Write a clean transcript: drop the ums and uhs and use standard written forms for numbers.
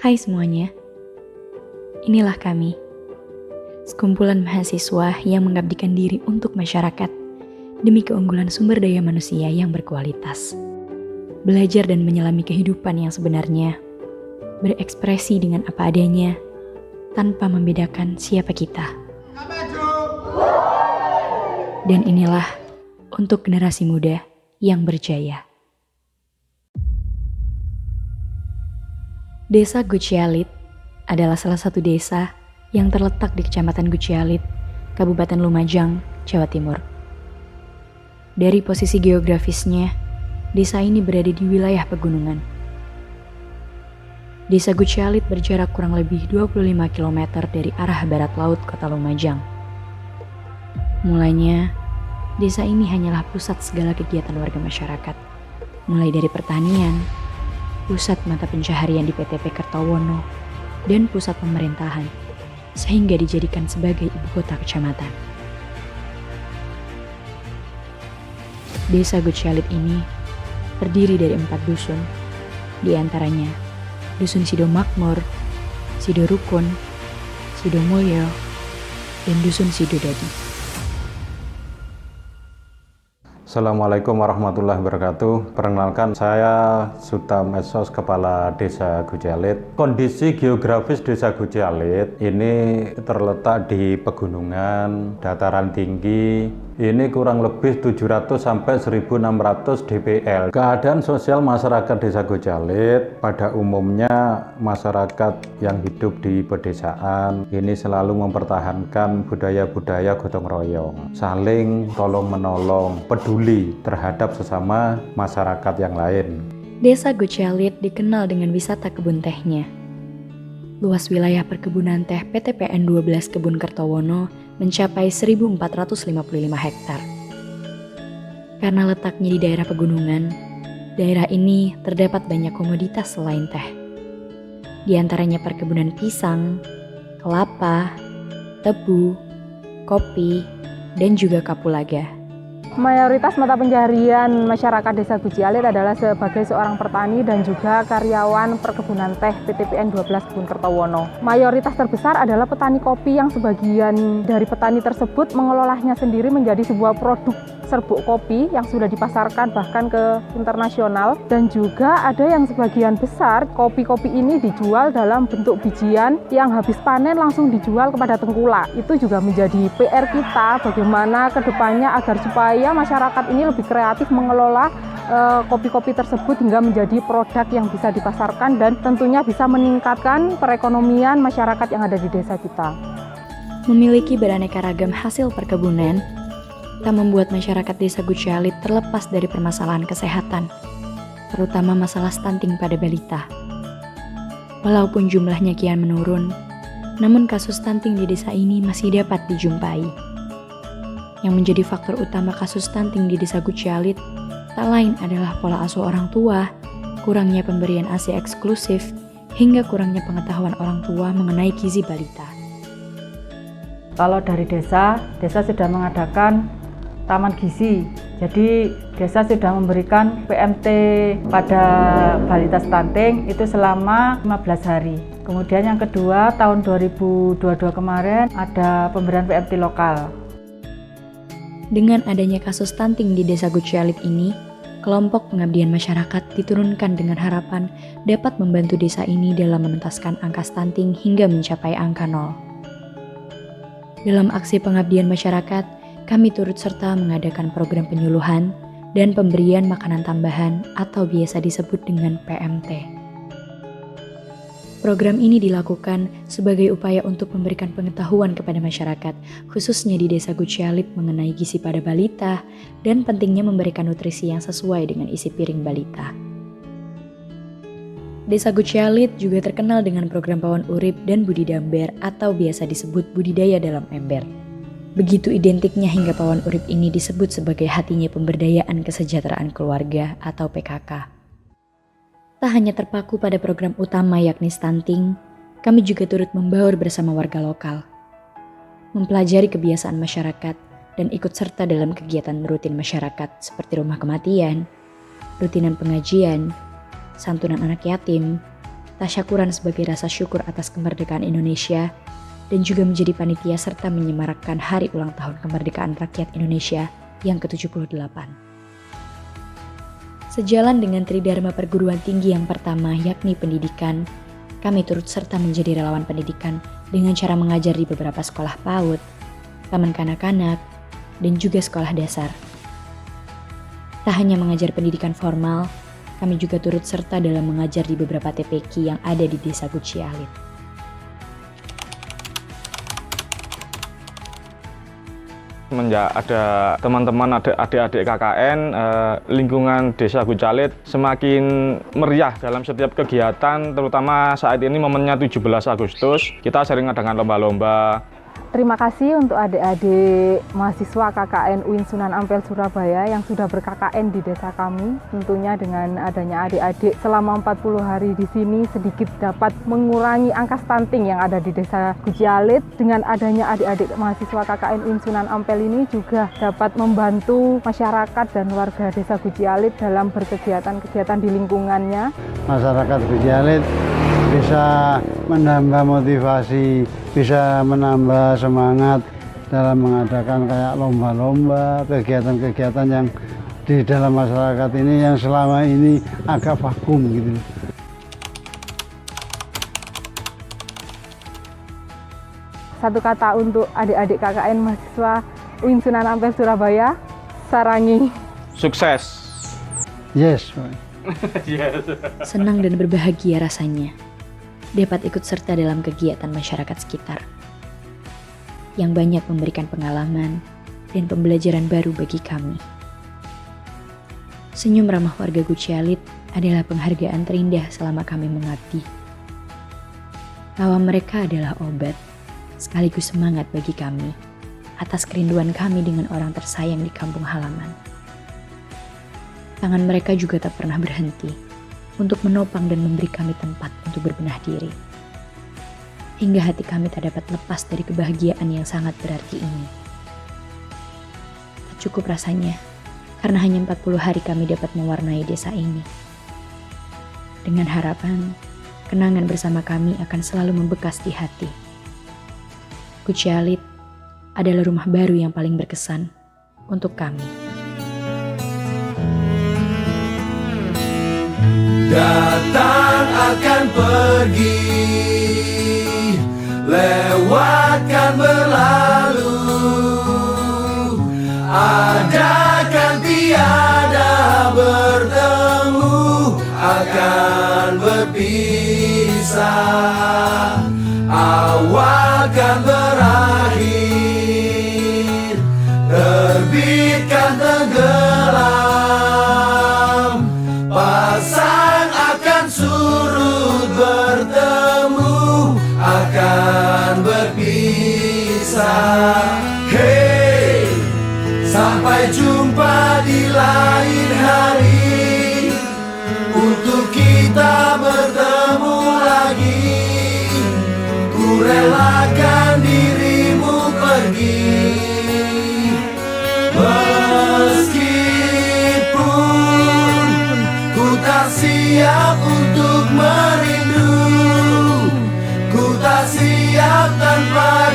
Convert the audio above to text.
Hai semuanya, inilah kami, sekumpulan mahasiswa yang mengabdikan diri untuk masyarakat demi keunggulan sumber daya manusia yang berkualitas. Belajar dan menyelami kehidupan yang sebenarnya, berekspresi dengan apa adanya, tanpa membedakan siapa kita. Dan inilah untuk generasi muda yang berjaya. Desa Gucialit adalah salah satu desa yang terletak di Kecamatan Gucialit, Kabupaten Lumajang, Jawa Timur. Dari posisi geografisnya, desa ini berada di wilayah pegunungan. Desa Gucialit berjarak kurang lebih 25 km dari arah barat laut kota Lumajang. Mulanya, desa ini hanyalah pusat segala kegiatan warga masyarakat, mulai dari pertanian, pusat mata pencaharian di PTP Kertowono, dan pusat pemerintahan, sehingga dijadikan sebagai ibu kota kecamatan. Desa Gucialit ini terdiri dari 4 dusun, di antaranya Dusun Sido Makmur, Sido Rukun, Sido Mulyo, dan Dusun Sido Dadi. Assalamualaikum warahmatullahi wabarakatuh. Perkenalkan, saya Sutam Esos, Kepala Desa Gucialit. Kondisi geografis Desa Gucialit ini terletak di pegunungan, dataran tinggi. Ini kurang lebih 700 sampai 1600 dpl. Keadaan sosial masyarakat Desa Gucialit pada umumnya masyarakat yang hidup di pedesaan ini selalu mempertahankan budaya-budaya gotong royong, saling tolong menolong, peduli terhadap sesama masyarakat yang lain. Desa Gucialit dikenal dengan wisata kebun tehnya. Luas wilayah perkebunan teh PTPN 12 Kebun Kertowono mencapai 1.455 hektar. Karena letaknya di daerah pegunungan, daerah ini terdapat banyak komoditas selain teh. Di antaranya perkebunan pisang, kelapa, tebu, kopi, dan juga kapulaga. Mayoritas mata pencaharian masyarakat Desa Gucialit adalah sebagai seorang petani dan juga karyawan perkebunan teh PTPN 12 Kebun Kertowono. Mayoritas terbesar adalah petani kopi yang sebagian dari petani tersebut mengelolanya sendiri menjadi sebuah produk serbuk kopi yang sudah dipasarkan bahkan ke internasional, dan juga ada yang sebagian besar kopi-kopi ini dijual dalam bentuk bijian yang habis panen langsung dijual kepada tengkulak. Itu juga menjadi PR kita bagaimana kedepannya agar supaya masyarakat ini lebih kreatif mengelola kopi-kopi tersebut hingga menjadi produk yang bisa dipasarkan dan tentunya bisa meningkatkan perekonomian masyarakat yang ada di desa kita. Memiliki beraneka ragam hasil perkebunan, tak membuat masyarakat Desa Gucialit terlepas dari permasalahan kesehatan, terutama masalah stunting pada balita. Walaupun jumlahnya kian menurun, namun kasus stunting di desa ini masih dapat dijumpai. Yang menjadi faktor utama kasus stunting di Desa Gucialit tak lain adalah pola asuh orang tua, kurangnya pemberian ASI eksklusif, hingga kurangnya pengetahuan orang tua mengenai gizi balita. Kalau dari desa sudah mengadakan taman gizi. Jadi desa sudah memberikan PMT pada balita stunting itu selama 15 hari. Kemudian yang kedua, tahun 2022 kemarin ada pemberian PMT lokal. Dengan adanya kasus stunting di Desa Gucialit ini, kelompok pengabdian masyarakat diturunkan dengan harapan dapat membantu desa ini dalam menuntaskan angka stunting hingga mencapai angka 0. Dalam aksi pengabdian masyarakat, kami turut serta mengadakan program penyuluhan dan pemberian makanan tambahan atau biasa disebut dengan PMT. Program ini dilakukan sebagai upaya untuk memberikan pengetahuan kepada masyarakat, khususnya di Desa Gucialit mengenai gizi pada balita dan pentingnya memberikan nutrisi yang sesuai dengan isi piring balita. Desa Gucialit juga terkenal dengan program pawon urip dan budidamber atau biasa disebut budidaya dalam ember. Begitu identiknya hingga pawon urip ini disebut sebagai hatinya pemberdayaan kesejahteraan keluarga atau PKK. Tak hanya terpaku pada program utama yakni stunting, kami juga turut membaur bersama warga lokal, mempelajari kebiasaan masyarakat dan ikut serta dalam kegiatan rutin masyarakat seperti rumah kematian, rutinan pengajian, santunan anak yatim, tasyakuran sebagai rasa syukur atas kemerdekaan Indonesia, dan juga menjadi panitia serta menyemarakkan hari ulang tahun kemerdekaan rakyat Indonesia yang ke-78. Sejalan dengan tridharma perguruan tinggi yang pertama yakni pendidikan, kami turut serta menjadi relawan pendidikan dengan cara mengajar di beberapa sekolah PAUD, taman kanak-kanak, dan juga sekolah dasar. Tak hanya mengajar pendidikan formal, kami juga turut serta dalam mengajar di beberapa TPQ yang ada di Desa Gucialit. Semenjak ada teman-teman, adik-adik KKN, lingkungan Desa Gucialit semakin meriah dalam setiap kegiatan, terutama saat ini momennya 17 Agustus. Kita sering adakan lomba-lomba. Terima kasih untuk adik-adik mahasiswa KKN UIN Sunan Ampel Surabaya yang sudah ber-KKN di desa kami. Tentunya dengan adanya adik-adik selama 40 hari di sini sedikit dapat mengurangi angka stunting yang ada di Desa Gucialit. Dengan adanya adik-adik mahasiswa KKN UIN Sunan Ampel ini juga dapat membantu masyarakat dan warga Desa Gucialit dalam berkegiatan-kegiatan di lingkungannya. Masyarakat Gucialit bisa menambah motivasi, bisa menambah semangat dalam mengadakan kayak lomba-lomba, kegiatan-kegiatan yang di dalam masyarakat ini yang selama ini agak vakum gitu. Satu kata untuk adik-adik KKN mahasiswa UIN Sunan Ampel Surabaya, sarangi. Sukses! Yes. Senang dan berbahagia rasanya dapat ikut serta dalam kegiatan masyarakat sekitar yang banyak memberikan pengalaman dan pembelajaran baru bagi kami. Senyum ramah warga Gucialit adalah penghargaan terindah selama kami mengabdi. Tawa mereka adalah obat sekaligus semangat bagi kami atas kerinduan kami dengan orang tersayang di kampung halaman. Tangan mereka juga tak pernah berhenti untuk menopang dan memberi kami tempat untuk berbenah diri. Hingga hati kami tak dapat lepas dari kebahagiaan yang sangat berarti ini. Tak cukup rasanya, karena hanya 40 hari kami dapat mewarnai desa ini. Dengan harapan, kenangan bersama kami akan selalu membekas di hati. Gucialit adalah rumah baru yang paling berkesan untuk kami. Datang akan pergi, lewatkan berlalu, adakan tiada bertemu, akan berpisah, awal kan berakhir, terbitkan tenggelam, pasang akan surut bertemu, akan berpisah. Hey, sampai jumpa di lain hari, untuk kita bertemu lagi. Ku relakan dirimu pergi, meskipun ku tak siap untuk merindu, ku tak siap tanpa